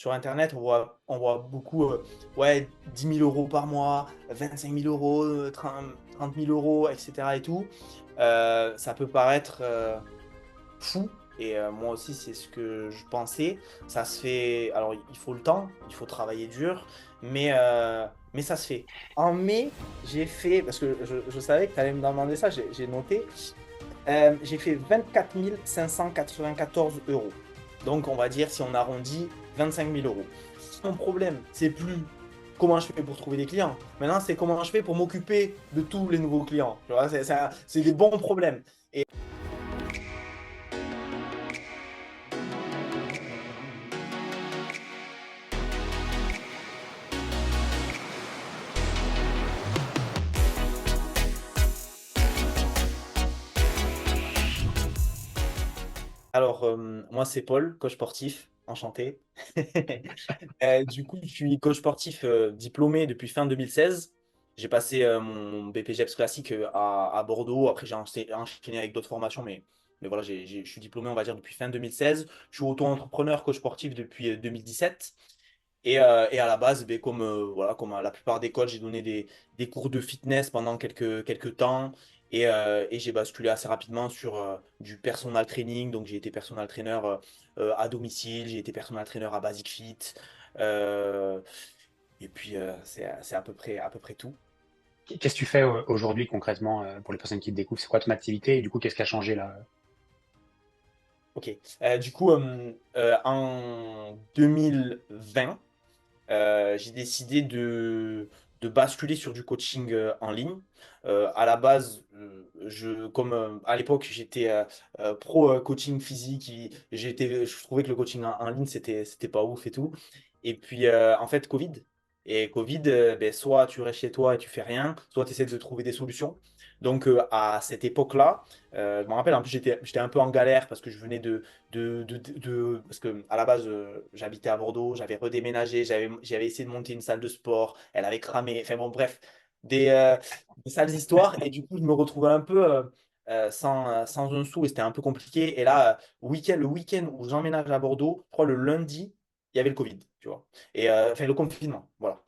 sur Internet, on voit beaucoup, ouais, 10 000 euros par mois, 25 000 euros, 30 000 euros, etc. et tout. Ça peut paraître fou. Et moi aussi, c'est ce que je pensais. Ça se fait. Alors, il faut le temps, il faut travailler dur, mais ça se fait. En mai, j'ai fait, parce que je savais que tu allais me demander ça, j'ai noté. J'ai fait 24 594 euros. Donc, on va dire, si on arrondit, 25 000 euros. Mon problème, c'est plus comment je fais pour trouver des clients. Maintenant, c'est comment je fais pour m'occuper de tous les nouveaux clients. Tu vois, c'est des bons problèmes. Alors, moi, c'est Paul, coach sportif, enchanté. Du coup, je suis coach sportif diplômé depuis fin 2016. J'ai passé mon BPGEPS classique à Bordeaux. Après, j'ai enchaîné avec d'autres formations, mais voilà, je suis diplômé, on va dire, depuis fin 2016. Je suis auto-entrepreneur, coach sportif depuis 2017. Et à la base, ben, voilà, comme à la plupart des coachs, j'ai donné des cours de fitness pendant quelques temps. Et j'ai basculé assez rapidement sur du personal training. Donc, j'ai été personal trainer à domicile, j'ai été personal trainer à Basic Fit. Euh, et puis, c'est à peu près tout. Qu'est-ce que tu fais aujourd'hui concrètement pour les personnes qui te découvrent? C'est quoi ton activité et du coup, qu'est-ce qui a changé là? Ok. Du coup, en 2020, j'ai décidé de basculer sur du coaching en ligne. À la base, comme à l'époque, j'étais pro coaching physique, je trouvais que le coaching en ligne, c'était pas ouf et tout. Et puis, en fait, Covid. Et Covid, ben, soit tu restes chez toi et tu fais rien, soit tu essaies de trouver des solutions. Donc, à cette époque-là, je me rappelle, en plus, j'étais un peu en galère parce que je venais parce que à la base j'habitais à Bordeaux, j'avais redéménagé, j'avais essayé de monter une salle de sport, elle avait cramé, enfin bon bref, des, euh, des sales histoires et du coup je me retrouvais un peu sans un sou et c'était un peu compliqué et là le week-end où j'emménage à Bordeaux, je crois le lundi, il y avait le Covid, tu vois. Et enfin le confinement, voilà.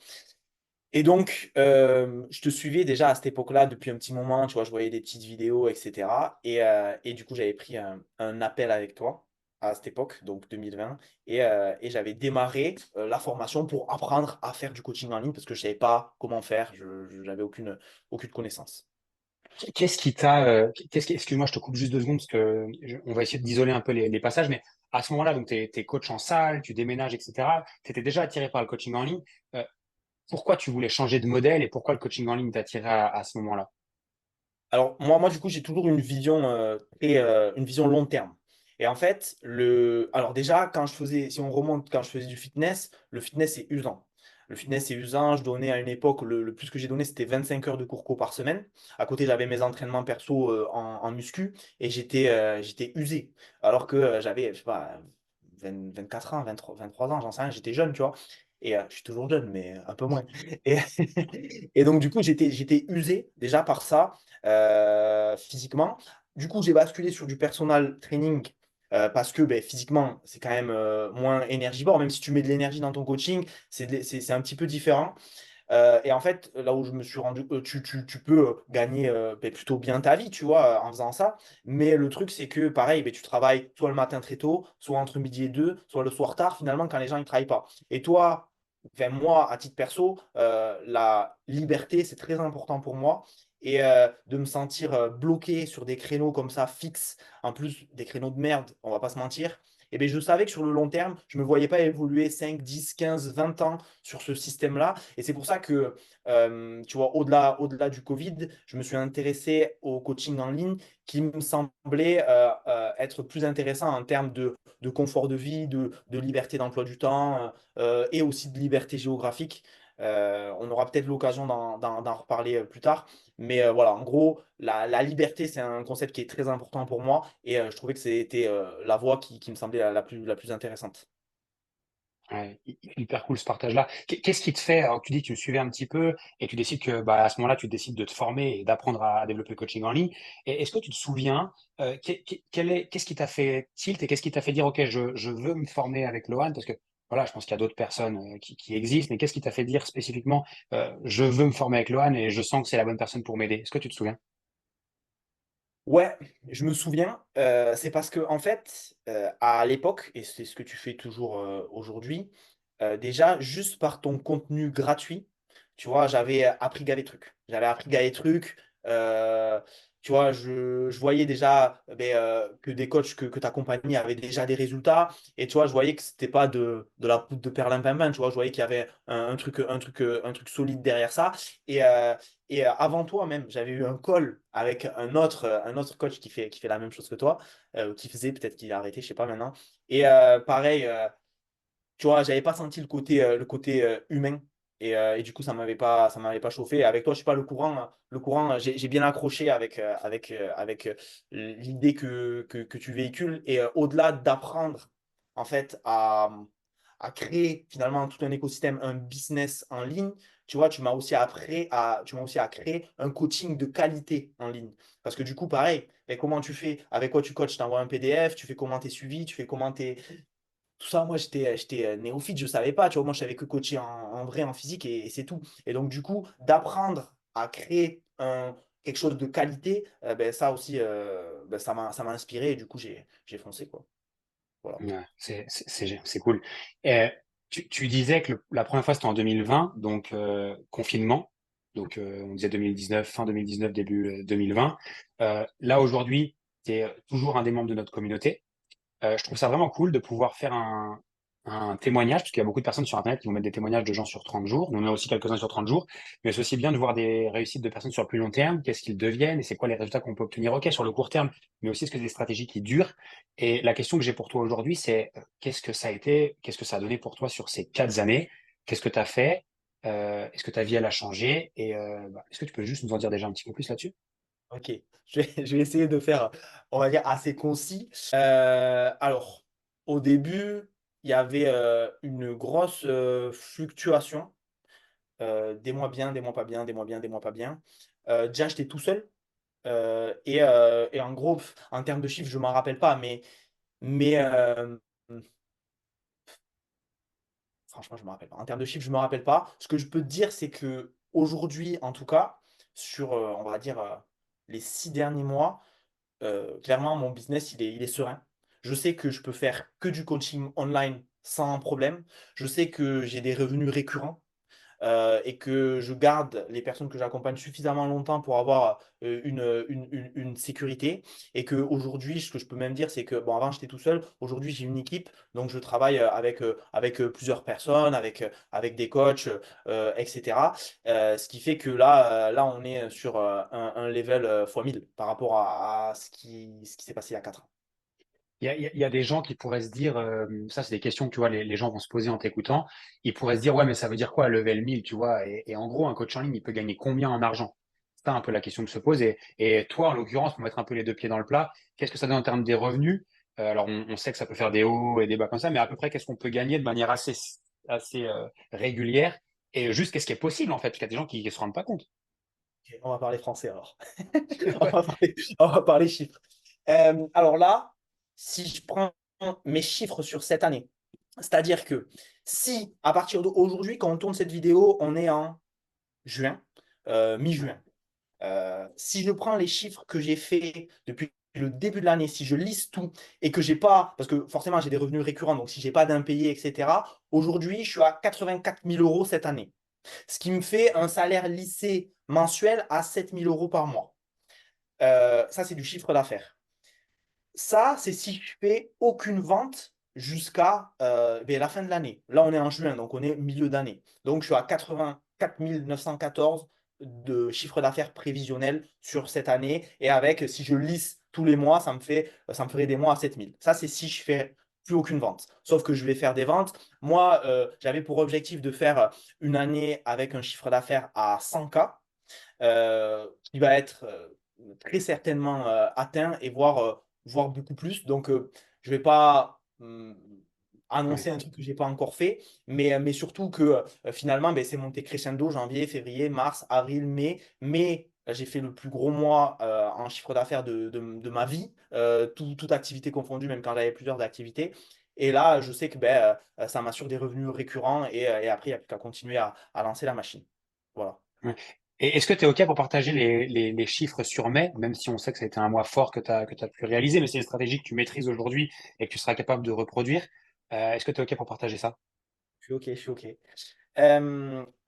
Et donc, je te suivais déjà à cette époque-là depuis un petit moment, tu vois, je voyais des petites vidéos, etc. Et du coup, j'avais pris un appel avec toi à cette époque, donc 2020, et j'avais démarré la formation pour apprendre à faire du coaching en ligne parce que je ne savais pas comment faire, je n'avais aucune connaissance. Qu'est-ce qui t'a, excuse-moi, je te coupe juste 2 secondes parce que on va essayer d'isoler un peu les passages, mais à ce moment-là, donc t'es coach en salle, tu déménages, etc. Tu étais déjà attiré par le coaching en ligne. Euh, Pourquoi tu voulais changer de modèle et pourquoi le coaching en ligne t'attirait à ce moment-là? Alors, moi du coup, j'ai toujours une vision long terme. Et en fait, alors déjà, si on remonte, quand je faisais du fitness, le fitness, c'est usant. Le fitness, c'est usant. Je donnais à une époque, le plus que j'ai donné, c'était 25 heures de cours co par semaine. À côté, j'avais mes entraînements perso en muscu et j'étais usé. Alors que j'avais, je sais pas, 24 ans, 23 ans, j'en sais rien, j'étais jeune, tu vois. Et je suis toujours jeune, mais un peu moins. Et, et donc, du coup, j'étais usé déjà par ça physiquement. Du coup, j'ai basculé sur du personal training parce que ben, physiquement, c'est quand même moins énergivore. Même si tu mets de l'énergie dans ton coaching, c'est un petit peu différent. Et en fait, là où je me suis rendu, tu peux gagner ben, plutôt bien ta vie, tu vois, en faisant ça. Mais le truc, c'est que pareil, ben, tu travailles soit le matin très tôt, soit entre midi et deux, soit le soir tard, finalement, quand les gens ne travaillent pas. Et toi, enfin, moi, à titre perso, la liberté, c'est très important pour moi. Et de me sentir bloqué sur des créneaux comme ça, fixes, en plus des créneaux de merde, on va pas se mentir, et bien, je savais que sur le long terme, je ne me voyais pas évoluer 5, 10, 15, 20 ans sur ce système-là. Et c'est pour ça que, tu vois, au-delà du Covid, je me suis intéressé au coaching en ligne qui me semblait être plus intéressant en termes de confort de vie, de liberté d'emploi du temps et aussi de liberté géographique. On aura peut-être l'occasion d'en reparler plus tard. Mais voilà, en gros, la liberté, c'est un concept qui est très important pour moi et je trouvais que c'était la voie qui me semblait la plus intéressante. Ouais, hyper cool ce partage-là. Qu'est-ce qui te fait, alors tu dis que tu me suivais un petit peu et tu décides que bah, à ce moment-là, tu décides de te former et d'apprendre à développer le coaching en ligne. Et est-ce que tu te souviens, qu'est-ce qui t'a fait tilt et qu'est-ce qui t'a fait dire, OK, je veux me former avec Lohan? Parce que voilà, je pense qu'il y a d'autres personnes qui existent, mais qu'est-ce qui t'a fait dire spécifiquement, je veux me former avec Lohan et je sens que c'est la bonne personne pour m'aider? Est-ce que tu te souviens? Ouais, je me souviens. C'est parce que, en fait, à l'époque, et c'est ce que tu fais toujours aujourd'hui, déjà, juste par ton contenu gratuit, tu vois, j'avais appris gavé trucs. J'avais appris gavé trucs. euh, Tu vois, je voyais déjà que des coachs que tu accompagnais avaient déjà des résultats. Et tu vois, je voyais que c'était pas de la poudre de perlimpinpin. Tu vois, je voyais qu'il y avait un truc solide derrière ça. Et, euh, et avant toi même, j'avais eu un call avec un autre coach qui fait la même chose que toi, ou qui faisait, peut-être qu'il a arrêté, je sais pas maintenant. Et pareil, tu vois, j'avais pas senti le côté humain. Et du coup, ça m'avait pas chauffé. Avec toi, je sais pas, le courant, j'ai bien accroché avec l'idée que tu véhicules. Et au-delà d'apprendre, en fait, à créer finalement tout un écosystème, un business en ligne, tu vois, tu m'as aussi à créer un coaching de qualité en ligne. Parce que du coup, pareil, mais comment tu fais? Avec quoi tu coaches? Tu envoies un PDF, tu fais comment tu es suivi, tu fais comment tu tout ça, moi, j'étais néophyte, je ne savais pas. Tu vois, moi, je savais que coacher en vrai, en physique, et c'est tout. Et donc, du coup, d'apprendre à créer quelque chose de qualité, ben, ça aussi, ben, ça m'a inspiré. Et du coup, j'ai foncé, quoi. Voilà. Ouais, c'est cool. Et tu disais que la première fois, c'était en 2020, donc confinement. Donc, on disait 2019, fin 2019, début 2020. Là, aujourd'hui, tu es toujours un des membres de notre communauté. Je trouve ça vraiment cool de pouvoir faire un témoignage, parce qu'il y a beaucoup de personnes sur Internet qui vont mettre des témoignages de gens sur 30 jours. Nous, on en a aussi quelques-uns sur 30 jours. Mais c'est aussi bien de voir des réussites de personnes sur le plus long terme, qu'est-ce qu'ils deviennent et c'est quoi les résultats qu'on peut obtenir, OK, sur le court terme, mais aussi est-ce que c'est des stratégies qui durent. Et la question que j'ai pour toi aujourd'hui, c'est qu'est-ce que ça a été, qu'est-ce que ça a donné pour toi sur ces 4 années? Qu'est-ce que tu as fait? Est-ce que ta vie, elle a changé? Et est-ce que tu peux juste nous en dire déjà un petit peu plus là-dessus? Ok. Je vais essayer de faire, on va dire, assez concis. Alors, au début, il y avait une grosse fluctuation. Des mois bien, des mois pas bien, des mois bien, des mois pas bien. Déjà, j'étais tout seul. Et en gros, en termes de chiffres, je ne m'en rappelle pas, mais franchement, je ne me rappelle pas. En termes de chiffres, je ne me rappelle pas. Ce que je peux te dire, c'est que aujourd'hui, en tout cas, sur, on va dire, les 6 derniers mois, clairement, mon business, il est serein. Je sais que je peux faire que du coaching online sans problème. Je sais que j'ai des revenus récurrents. Et que je garde les personnes que j'accompagne suffisamment longtemps pour avoir une sécurité. Et qu'aujourd'hui, ce que je peux même dire, c'est que, bon, avant, j'étais tout seul. Aujourd'hui, j'ai une équipe. Donc, je travaille avec plusieurs personnes, avec des coachs, etc. Ce qui fait que là, on est sur un level fois 1000 par rapport à ce qui s'est passé il y a 4 ans. Il y a des gens qui pourraient se dire, ça c'est des questions que tu vois, les gens vont se poser en t'écoutant, ils pourraient se dire, ouais, mais ça veut dire quoi, level 1000, tu vois, et en gros, un coach en ligne, il peut gagner combien en argent? C'est ça un peu la question que se pose, et toi, en l'occurrence, pour mettre un peu les deux pieds dans le plat, qu'est-ce que ça donne en termes des revenus? Alors, on sait que ça peut faire des hauts et des bas comme ça, mais à peu près, qu'est-ce qu'on peut gagner de manière assez régulière, et juste qu'est-ce qui est possible, en fait, parce qu'il y a des gens qui ne se rendent pas compte. Ok, on va parler français alors. On va parler chiffres. Alors là, si je prends mes chiffres sur cette année, c'est-à-dire que si à partir d'aujourd'hui, quand on tourne cette vidéo, on est en juin, mi-juin. Si je prends les chiffres que j'ai fait depuis le début de l'année, si je liste tout et que j'ai pas, parce que forcément j'ai des revenus récurrents, donc si j'ai pas d'impayés, etc., aujourd'hui je suis à 84 000 euros cette année. Ce qui me fait un salaire lissé mensuel à 7 000 euros par mois. Ça, c'est du chiffre d'affaires. Ça, c'est si je fais aucune vente jusqu'à ben, la fin de l'année. Là, on est en juin, donc on est milieu d'année. Donc, je suis à 84 914 de chiffre d'affaires prévisionnel sur cette année. Et avec, si je lisse tous les mois, ça me ferait des mois à 7 000. Ça, c'est si je fais plus aucune vente. Sauf que je vais faire des ventes. Moi, j'avais pour objectif de faire une année avec un chiffre d'affaires à 100K qui va être très certainement atteint et voire beaucoup plus. Donc, je ne vais pas Ouais. annoncer un truc que je n'ai pas encore fait, mais surtout que finalement, ben, c'est monté crescendo janvier, février, mars, avril, mai. Mais j'ai fait le plus gros mois en chiffre d'affaires de ma vie, toute activité confondue, même quand j'avais plusieurs activités. Et là, je sais que ben, ça m'assure des revenus récurrents et après, il n'y a plus qu'à continuer à lancer la machine. Voilà. Ouais. Et est-ce que tu es OK pour partager les chiffres sur mai, même si on sait que ça a été un mois fort que tu as pu réaliser, mais c'est une stratégie que tu maîtrises aujourd'hui et que tu seras capable de reproduire. Est-ce que tu es OK pour partager ça? Je suis OK, je suis OK.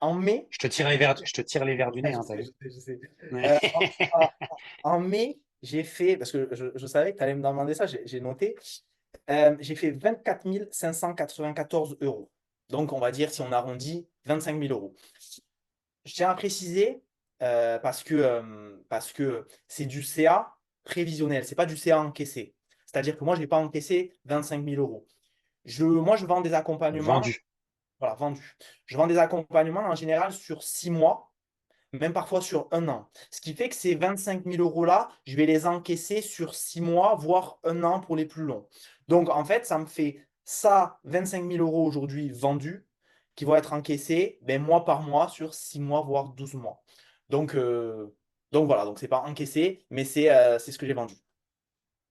En mai, Je te tire les verres du ah, nez, je hein, t'as sais, vu? je sais, je sais. Ouais. Euh, en, en- en mai, j'ai fait, parce que je savais que tu allais me demander ça, j'ai noté, j'ai fait 24 594 euros. Donc, on va dire, si on arrondit, 25 000 euros. Je tiens à préciser, parce que c'est du CA prévisionnel, c'est pas du CA encaissé. C'est-à-dire que moi, je n'ai pas encaissé 25 000 euros. Moi, je vends des accompagnements, Vendu. voilà, vendus. Je vends des accompagnements en général sur 6 mois, même parfois sur un an. Ce qui fait que ces 25 000 euros-là, je vais les encaisser sur 6 mois, voire un an pour les plus longs. Donc, en fait, ça me fait ça, 25 000 euros aujourd'hui vendus, qui vont être encaissés ben, mois par mois sur 6 mois, voire 12 mois. Donc, euh, donc voilà, donc c'est pas encaissé, mais c'est ce que j'ai vendu.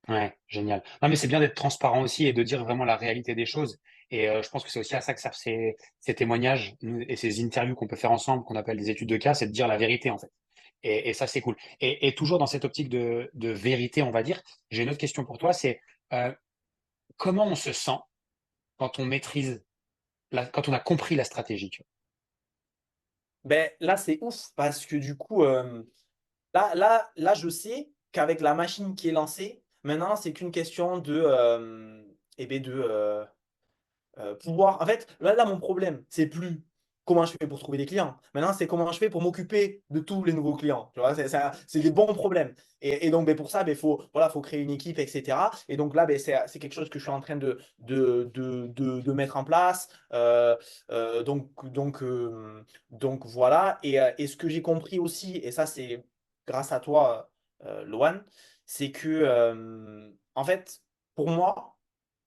Ouais, génial. Non, mais c'est bien d'être transparent aussi et de dire vraiment la réalité des choses. Et je pense que c'est aussi à ça que servent ces témoignages et ces interviews qu'on peut faire ensemble, qu'on appelle des études de cas, c'est de dire la vérité en fait. Et ça, c'est cool. Et toujours dans cette optique de vérité, on va dire, j'ai une autre question pour toi, c'est euh, comment on se sent quand on maîtrise, quand on a compris la stratégie, tu Ben, là, c'est ouf parce que du coup, là, je sais qu'avec la machine qui est lancée, maintenant, c'est qu'une question eh ben, pouvoir. En fait, là, mon problème, c'est plus comment je fais pour trouver des clients. Maintenant, c'est comment je fais pour m'occuper de tous les nouveaux clients. Tu vois, c'est des bons problèmes. Et donc, ben, pour ça, ben, faut créer une équipe, etc. Et donc là, ben, c'est quelque chose que je suis en train de mettre en place. Donc, voilà. Et ce que j'ai compris aussi, et ça, c'est grâce à toi, Loan, c'est que, en fait, pour moi,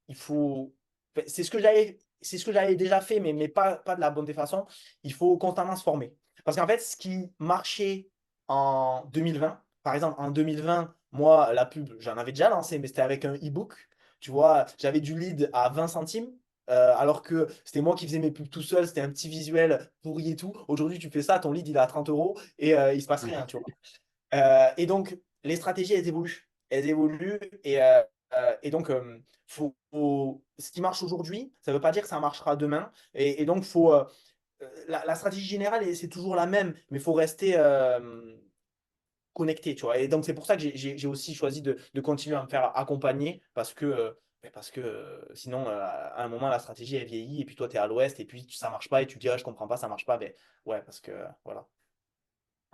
il faut. C'est ce que j'avais déjà fait, mais pas de la bonne des façons. Il faut constamment se former. Parce qu'en fait, ce qui marchait en 2020, par exemple, en 2020, moi, la pub, j'en avais déjà lancé, mais c'était avec un e-book. Tu vois, j'avais du lead à 20 centimes, alors que c'était moi qui faisais mes pubs tout seul. C'était un petit visuel pourri et tout. Aujourd'hui, tu fais ça, ton lead, il est à 30 euros et il se passe vois. rien, tu vois. Et donc, les stratégies, elles évoluent. Elles évoluent. Et donc, ce qui marche aujourd'hui, ça ne veut pas dire que ça marchera demain. Et donc, la stratégie générale, c'est toujours la même, mais il faut rester connecté, tu vois. Et donc, c'est pour ça que j'ai aussi choisi de continuer à me faire accompagner parce que sinon, à un moment, la stratégie, elle vieillit. Et puis, toi, tu es à l'ouest et puis ça marche pas. Et tu te dis, ah, je comprends pas, ça marche pas. Ben, ouais, parce que voilà.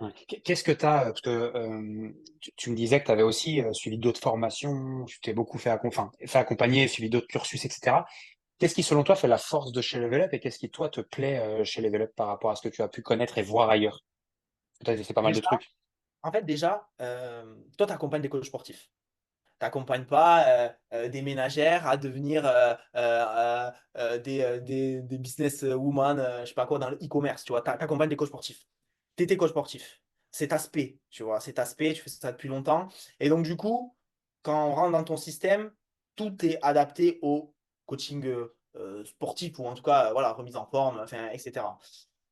Ouais. Qu'est-ce que tu as, parce que tu me disais que tu avais aussi suivi d'autres formations, tu t'es beaucoup enfin, fait accompagner, suivi d'autres cursus, etc. Qu'est-ce qui, selon toi, fait la force de chez Level Up et qu'est-ce qui, toi, te plaît chez Level Up par rapport à ce que tu as pu connaître et voir ailleurs? Tu as fait pas mal de Déjà, trucs. en fait, déjà, toi, tu accompagnes des coachs sportifs. Tu n'accompagnes pas des ménagères à devenir des business women, je sais pas quoi, dans le e-commerce. Tu vois, tu accompagnes des coachs sportifs. Tu étais coach sportif. Cet aspect, tu vois, cet aspect, tu fais ça depuis longtemps. Et donc, du coup, quand on rentre dans ton système, tout est adapté au coaching sportif ou en tout cas, voilà, remise en forme, enfin, etc.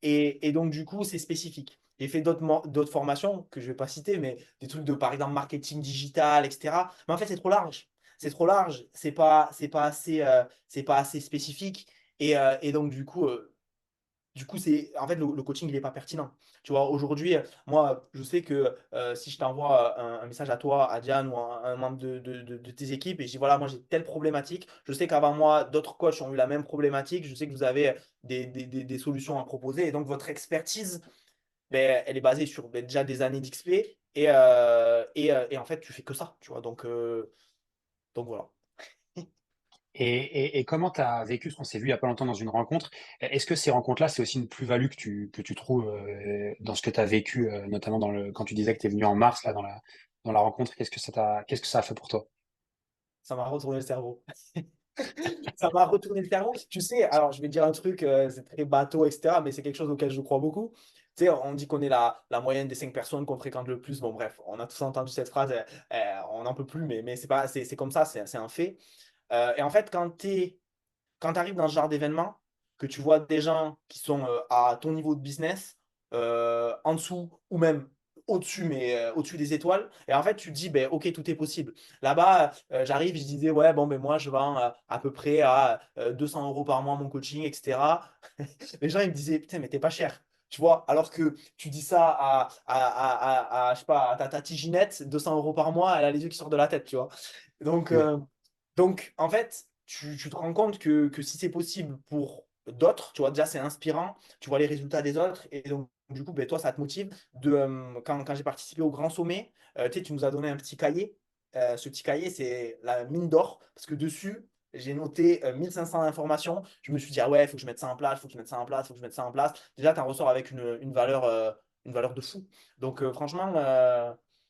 Et donc, du coup, c'est spécifique. J'ai fait d'autres formations que je ne vais pas citer, mais des trucs de, par exemple, marketing digital, etc. Mais en fait, c'est trop large. C'est trop large. C'est pas assez spécifique. Et donc, du coup, en fait, le coaching, il n'est pas pertinent. Tu vois, aujourd'hui, moi, je sais que si je t'envoie un message à toi, à Diane ou à un membre de tes équipes et je dis, voilà, moi, j'ai telle problématique. Je sais qu'avant moi, d'autres coachs ont eu la même problématique. Je sais que vous avez des solutions à proposer. Et donc, votre expertise, ben, elle est basée sur ben, déjà des années d'XP. Et en fait, tu fais que ça, tu vois. Donc voilà. Et comment tu as vécu ce qu'on s'est vu il n'y a pas longtemps dans une rencontre? Est-ce que ces rencontres-là, c'est aussi une plus-value que tu trouves dans ce que tu as vécu, notamment quand tu disais que tu es venu en mars là, dans la rencontre, qu'est-ce que ça a fait pour toi? Ça m'a retourné le cerveau. Ça m'a retourné le cerveau. Tu sais, alors je vais te dire un truc, c'est très bateau, etc. Mais c'est quelque chose auquel je crois beaucoup. Tu sais, on dit qu'on est la moyenne des 5 personnes qu'on fréquente le plus. Bon, bref, on a tous entendu cette phrase. On n'en peut plus, mais c'est pas, c'est comme ça, c'est un fait. Et en fait, quand tu es quand tu arrives dans ce genre d'événement, que tu vois des gens qui sont à ton niveau de business, en dessous ou même au-dessus, mais au-dessus des étoiles. Et en fait, tu te dis, ben, ok, tout est possible. Là-bas, j'arrive, je disais, ouais, bon, ben moi, je vends à peu près à 200 euros par mois mon coaching, etc. Les gens, ils me disaient, putain, mais t'es pas cher. Tu vois, alors que tu dis ça je sais pas, à ta tati Ginette, 200 euros par mois, elle a les yeux qui sortent de la tête, tu vois. Donc, Oui. en fait, tu te rends compte que si c'est possible pour d'autres, tu vois, déjà, c'est inspirant, tu vois les résultats des autres, et donc, du coup, ben, toi, ça te motive. Quand j'ai participé au Grand Sommet, tu sais, tu nous as donné un petit cahier. Ce petit cahier, c'est la mine d'or, parce que dessus, j'ai noté 1500 informations. Je me suis dit, ah ouais, il faut que je mette ça en place, il faut que je mette ça en place, il faut que je mette ça en place. Déjà, tu en ressors avec une valeur de fou. Donc, franchement,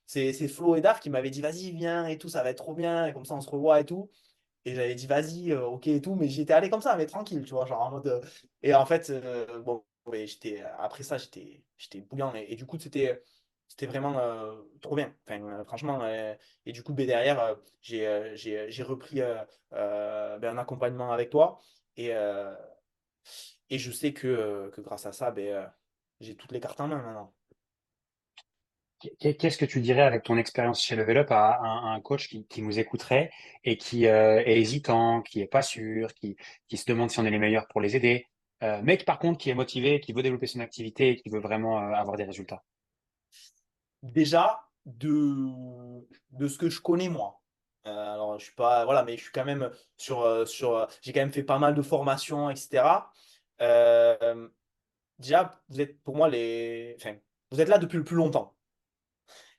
c'est Flo et Daf qui m'avaient dit, vas-y, viens et tout, ça va être trop bien, et comme ça, on se revoit et tout. Et j'avais dit, vas-y, ok et tout, mais j'y étais allé comme ça, mais tranquille, tu vois, genre en mode. Et en fait, bon, ouais, après ça, j'étais bouillant. Et du coup, c'était vraiment trop bien. Enfin, franchement, et du coup, ben, derrière, j'ai repris ben, un accompagnement avec toi. Et, euh, et je sais que grâce à ça, ben, j'ai toutes les cartes en main maintenant. Qu'est-ce que tu dirais avec ton expérience chez Level Up à un coach qui nous écouterait et qui est hésitant, qui est pas sûr, qui se demande si on est les meilleurs pour les aider, mais qui, par contre qui est motivé, qui veut développer son activité et qui veut vraiment avoir des résultats? Déjà, de ce que je connais moi. Alors, je suis pas, voilà, mais je suis quand même j'ai quand même fait pas mal de formations, etc. Euh, déjà, vous êtes pour moi enfin, vous êtes là depuis le plus longtemps.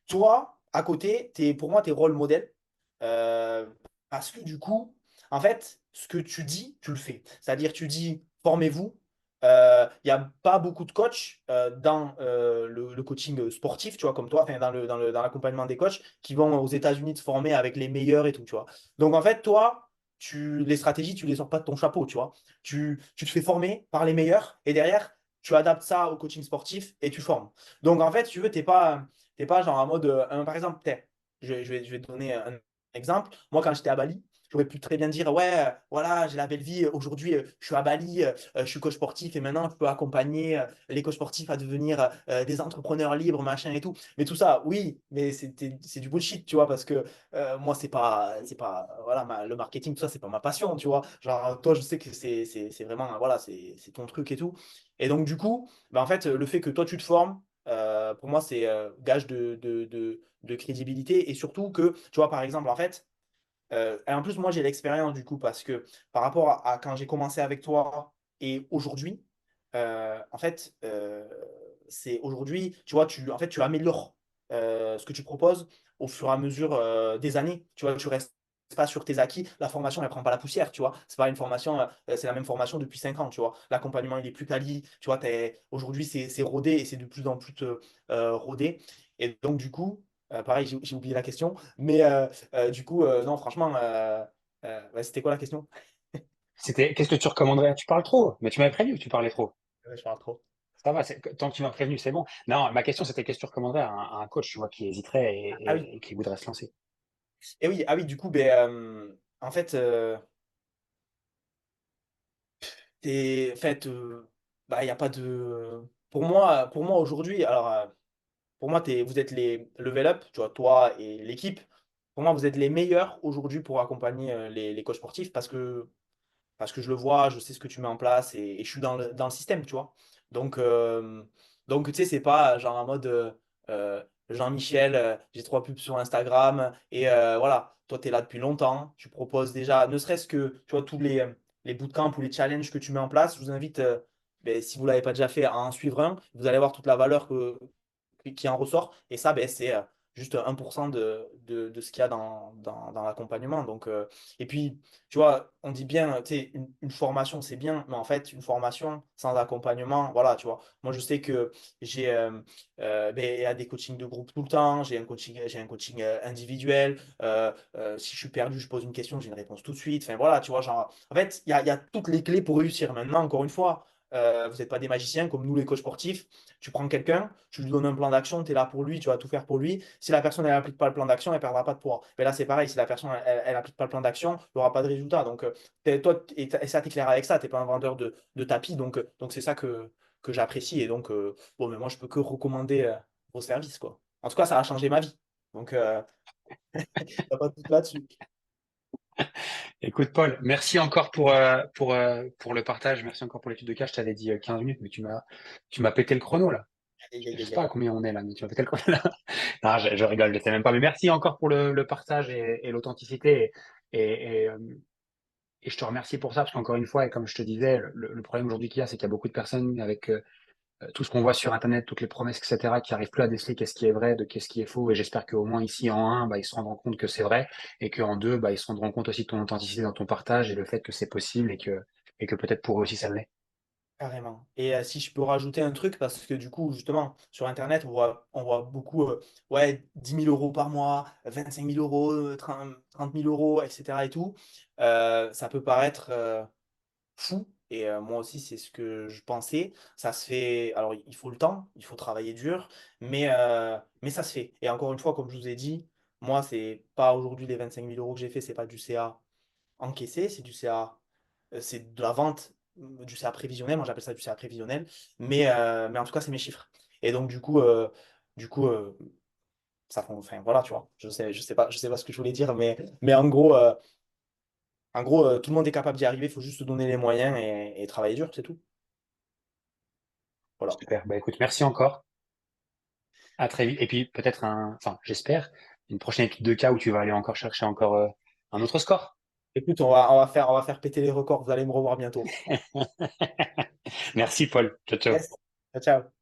Toi, à côté, pour moi, tu es rôle modèle. Euh, Parce que du coup, en fait, ce que tu dis, tu le fais. C'est-à-dire, tu dis, formez-vous. Il n'y a pas beaucoup de coachs dans le coaching sportif, tu vois, comme toi, enfin, dans l'accompagnement des coachs, qui vont aux États-Unis se former avec les meilleurs et tout, tu vois. Donc, en fait, toi, les stratégies, tu les sors pas de ton chapeau, tu vois. Tu te fais former par les meilleurs et derrière, tu adaptes ça au coaching sportif et tu formes. Donc, en fait, si tu veux, t'es pas genre en mode, par exemple, je vais te donner un exemple. Moi, quand j'étais à Bali, j'aurais pu très bien dire, ouais, voilà, j'ai la belle vie. Aujourd'hui, je suis à Bali, je suis coach sportif et maintenant, je peux accompagner les coachs sportifs à devenir des entrepreneurs libres, machin et tout. Mais tout ça, oui, mais c'est du bullshit, tu vois, parce que moi, voilà, le marketing, tout ça, c'est pas ma passion, tu vois. Genre, toi, je sais que c'est vraiment, voilà, c'est ton truc et tout. Et donc, du coup, bah, en fait, le fait que toi, tu te formes, pour moi, c'est gage de crédibilité et surtout que, tu vois, par exemple, en fait, et en plus, moi, j'ai l'expérience du coup parce que par rapport à quand j'ai commencé avec toi et aujourd'hui, en fait, c'est aujourd'hui, tu vois, en fait, tu améliores ce que tu proposes au fur et à mesure des années. Tu vois, tu restes pas sur tes acquis. La formation, elle prend pas la poussière, tu vois. C'est pas une formation, c'est la même formation depuis 5 ans, tu vois. L'accompagnement, il est plus quali, tu vois. Aujourd'hui, c'est rodé et c'est de plus en plus rodé. Et donc, du coup, pareil, j'ai oublié la question, mais du coup, non, franchement, ouais, c'était quoi la question? C'était, qu'est-ce que tu recommanderais? Tu parles trop, mais tu m'avais prévenu que tu parlais trop. Ouais, je parle trop. Ça va, tant que tu m'as prévenu, c'est bon. Non, ma question, c'était qu'est-ce que tu recommanderais à un coach, tu vois, qui hésiterait Ah oui, et qui voudrait se lancer? et oui, ah oui, du coup, ben, en fait, en fait, bah, il y a pas de. Pour moi aujourd'hui, alors, pour moi, vous êtes les level up, tu vois, toi et l'équipe. Pour moi, vous êtes les meilleurs aujourd'hui pour accompagner les coachs sportifs parce que je le vois, je sais ce que tu mets en place et je suis dans le système, tu vois. Donc, donc tu sais, c'est pas genre en mode Jean-Michel, j'ai trois pubs sur Instagram et voilà, toi, tu es là depuis longtemps, tu proposes déjà, ne serait-ce que, tu vois, tous les bootcamps ou les challenges que tu mets en place, je vous invite, ben, si vous ne l'avez pas déjà fait, à en suivre un, vous allez voir toute la valeur qui en ressort et ça, ben, c'est juste 1% de ce qu'il y a dans l'accompagnement. Donc, et puis, tu vois, on dit bien, tu sais, une formation, c'est bien, mais en fait, une formation sans accompagnement, voilà, tu vois. Moi, je sais que ben, il y a des coachings de groupe tout le temps, j'ai un coaching individuel. Si je suis perdu, je pose une question, j'ai une réponse tout de suite. Enfin, voilà, tu vois, genre, en fait, il y a toutes les clés pour réussir. Maintenant, encore une fois, vous n'êtes pas des magiciens comme nous, les coachs sportifs. Tu prends quelqu'un, tu lui donnes un plan d'action, tu es là pour lui, tu vas tout faire pour lui. Si la personne, elle n'applique pas le plan d'action, elle ne perdra pas de poids. Mais là, c'est pareil, si la personne, elle n'applique pas le plan d'action, il n'y aura pas de résultat. Donc, toi, et ça, tu es clair avec ça, tu n'es pas un vendeur de tapis. Donc c'est ça que j'apprécie. Et donc, bon, mais moi, je peux que recommander vos services, quoi. En tout cas, ça a changé ma vie. Donc, t'as pas de doute là-dessus. Écoute, Paul, merci encore pour le partage. Merci encore pour l'étude de cas. Je t'avais dit 15 minutes, mais tu m'as pété le chrono, là. Aïe, Je aïe, sais aïe, pas à aïe. combien on est là, mais tu m'as pété le chrono, là. Non, je rigole, je sais même pas. Mais merci encore pour le partage et l'authenticité. Et, et, euh, et je te remercie pour ça, parce qu'encore une fois, et comme je te disais, le problème aujourd'hui qu'il y a, c'est qu'il y a beaucoup de personnes avec tout ce qu'on voit sur Internet, toutes les promesses, etc., qui arrivent plus à déceler qu'est-ce qui est vrai, de qu'est-ce qui est faux. Et j'espère qu'au moins ici, en un, bah, ils se rendront compte que c'est vrai, et qu'en deux, bah, ils se rendront compte aussi de ton authenticité dans ton partage et le fait que c'est possible et que peut-être pour eux aussi ça l'est. Carrément. Et si je peux rajouter un truc, parce que du coup, justement, sur Internet, on voit beaucoup, ouais, 10 000 euros par mois, 25 000 euros, 30 000 euros, etc. et tout. Ça peut paraître fou. Et moi aussi, c'est ce que je pensais. Ça se fait. Alors, il faut le temps, il faut travailler dur, mais ça se fait. Et encore une fois, comme je vous ai dit, moi, c'est pas aujourd'hui les 25 000 euros que j'ai fait, c'est pas du CA encaissé, c'est du CA, c'est de la vente, du CA prévisionnel. Moi, j'appelle ça du CA prévisionnel. Mais en tout cas, c'est mes chiffres. Et donc, du coup, ça font. Enfin, voilà, tu vois. Je sais pas ce que je voulais dire, mais en gros, tout le monde est capable d'y arriver. Il faut juste se donner les moyens et travailler dur, c'est tout. Voilà. Super. Bah écoute, merci encore. À très vite. Et puis peut-être enfin, j'espère, une prochaine étude de cas où tu vas aller encore chercher encore un autre score. Écoute, on va faire péter les records. Vous allez me revoir bientôt. Merci, Paul. Ciao, ciao. Yes. Ciao, ciao.